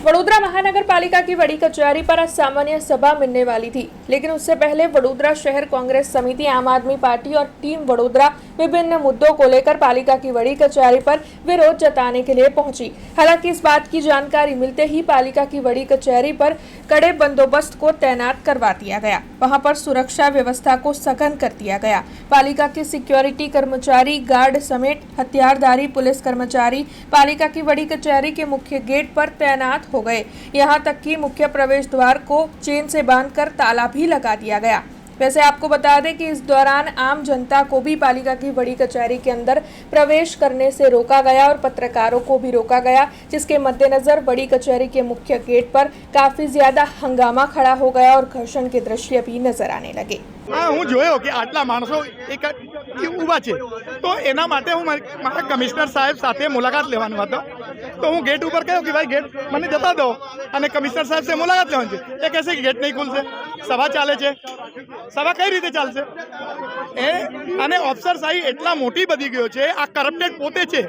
वडोदरा महानगर पालिका की बड़ी कचहरी पर आज सामान्य सभा मिलने वाली थी, लेकिन उससे पहले वडोदरा शहर कांग्रेस समिति, आम आदमी पार्टी और टीम वडोदरा विभिन्न मुद्दों को लेकर पालिका की बड़ी कचहरी पर विरोध जताने के लिए पहुंची। हालांकि इस बात की जानकारी मिलते ही पालिका की बड़ी कचहरी पर कड़े बंदोबस्त को तैनात करवा दिया गया। वहां पर सुरक्षा व्यवस्था को सघन कर दिया गया। पालिका के सिक्योरिटी कर्मचारी, गार्ड समेत हथियारधारी पुलिस कर्मचारी पालिका की बड़ी कचहरी के मुख्य गेट पर तैनात हो गए। यहां तक कि मुख्य प्रवेश द्वार को चेन से बांधकर ताला भी लगा दिया गया। वैसे आपको बता दें कि इस दौरान आम जनता को भी पालिका की बड़ी कचहरी के अंदर प्रवेश करने से रोका गया और पत्रकारों को भी रोका गया, जिसके मद्देनजर बड़ी कचहरी के मुख्य गेट पर काफी ज्यादा हंगामा खड़ा हो गया और घर्षण के दृश्य भी नजर आने लगे। હું જોયો કે આટલા માણસો એક ઊભા છે, તો એના માટે હું મારા કમિશનર સાહેબ સાથે મુલાકાત લેવાનો હતો, તો હું ગેટ ઉપર કહ્યું કે ભાઈ ગેટ મને જતા દો અને કમિશનર સાહેબ से મુલાકાત લેવાની છે। એ કહેશે કે ગેટ નહીં ખુલશે, સભા ચાલે છે, સભા કઈ રીતે ચાલશે? અને અફસરશાહી એટલા મોટી બધી ગયો છે, આ કરપ્ટેડ પોતે છે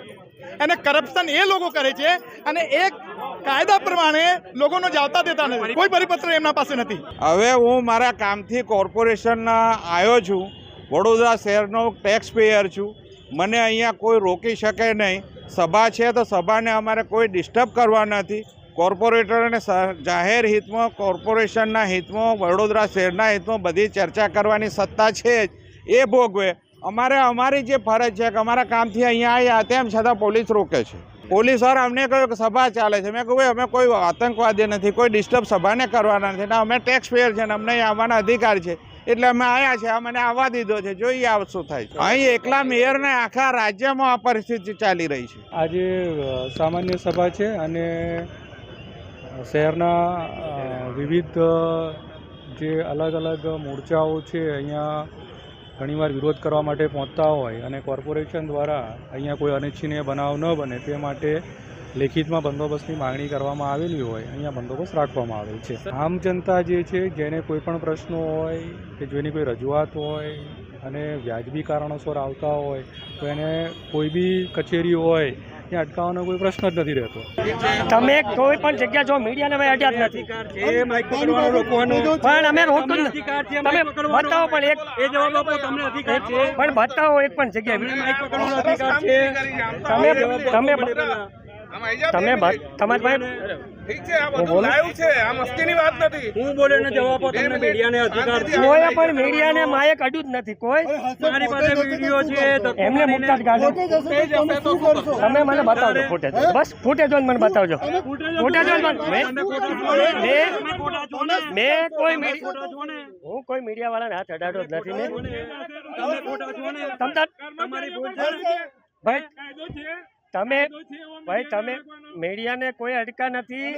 અને કરપ્શન એ લોકો કરે છે અને એક કાયદા પ્રમાણે લોકોનો જાવતા દેતા નથી, કોઈ પરિપત્ર એમના પાસે નથી। હવે હું મારા કામથી કોર્પોરેશનના આવ્યો છું, વડોદરા શહેરનો ટેક્સ પેયર છું, મને અહીંયા કોઈ રોકી શકે નહીં। સભા છે તો સભાને અમારે કોઈ ડિસ્ટર્બ કરવા નથી। કોર્પોરેટરોને જાહેર હિતમાં, કોર્પોરેશનના હિતમાં, વડોદરા શહેરના હિતમાં બધી ચર્ચા કરવાની સત્તા છે જ, એ ભોગવે। અમારે અમારી જે ફરજ છે કે અમારા કામથી અહીંયા આવ્યા તેમ છતાં પોલીસ રોકે છે। પોલીસવાળા અમને કહ્યું કે સભા ચાલે છે। મેં કહ્યું અમે કોઈ આતંકવાદી નથી, કોઈ ડિસ્ટર્બ સભાને કરવાના નથી, ને અમે ટેક્સ પેયર છે ને અમને અહીં આવવાના અધિકાર છે, એટલે અમે આવ્યા છે, અમને આવવા દીધો છે, જોઈએ આ શું થાય છે। અહીં એકલા મેયરને આખા રાજ્યમાં આ પરિસ્થિતિ ચાલી રહી છે। આજે સામાન્ય સભા છે અને શહેરના વિવિધ જે અલગ અલગ મોરચાઓ છે અહીંયા ઘણીવાર વિરોધ કરવા માટે પહોંચતા હોય અને કોર્પોરેશન દ્વારા અહીંયા કોઈ અનિચ્છનીય બનાવ ન બને તે માટે લેખિતમાં બંદોબસ્તની માગણી કરવામાં આવેલી હોય, અહીંયા બંદોબસ્ત રાખવામાં આવેલ છે। આમ જનતા જે છે, જેને કોઈ પણ પ્રશ્નો હોય કે જેની કોઈ રજૂઆત હોય અને વ્યાજબી કારણોસર આવતા હોય તો એને કોઈ બી કચેરી હોય ત્યાં અટકાવવાનો કોઈ પ્રશ્ન જ નથી રહેતો। તમે કોઈ પણ જગ્યા જો મીડિયાને અમે અડ્યા જ નથી, પણ અમે રોકતું નથી। તમે બતાવો પણ એક એ જવાબ આપો, તમને અધિકાર છે પણ બતાવો એક પણ જગ્યા તમારે ભાઈ ઠીક છે, આ બધું લાઈવ છે, આ મસ્તીની વાત નથી। હું બોલે ને જવાબ આપો, તમને મીડિયાને અધિકાર છે। કોઈ પણ મીડિયાને માયક અડ્યું જ નથી કોઈ। મારી પાસે વિડિયો છે, એમને મુક્ત જ ગાડો, તમે મને બતાવજો ફૂટેજ, બસ ફૂટેજ મને બતાવજો, ફૂટેજ મેં કોઈ હું કોઈ મીડિયા વાળાને હાથ અડાડો જ નથી ને। તમે મીડિયાને કોઈ અડકા નથી,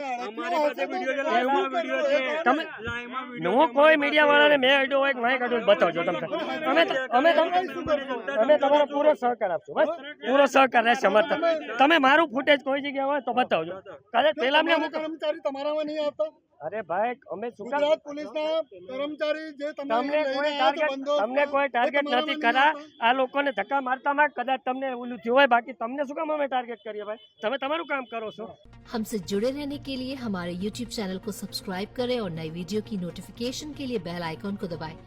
હું કોઈ મીડિયા વાળાને મેં અડ્યો હોય માઇક અડ્યો બતાવજો તમે તમારો પૂરો સહકાર આપશો, બસ પૂરો સહકાર રહેશે અમારે। તમે મારું ફૂટેજ કોઈ જગ્યા હોય તો બતાવજો। કદાચ પેલા કર્મચારી તમારામાં નહીં આવતા? અરે ભાઈ અમે શું ગુજરાત પોલીસના કર્મચારી જે તમને કોઈ ટાર્ગેટ નથી કરા। આ લોકોને ધક્કા મારતા કદાચ તમને ઓલું થયું હોય, બાકી તમને શું કામ અમે ટાર્ગેટ કરીએ ભાઈ? તમે તમારું કામ કરો છો। हमसे जुड़े रहने के लिए हमारे YouTube चैनल को सब्सक्राइब करें और नई वीडियो की नोटिफिकेशन के लिए बेल आइकॉन को दबाएं।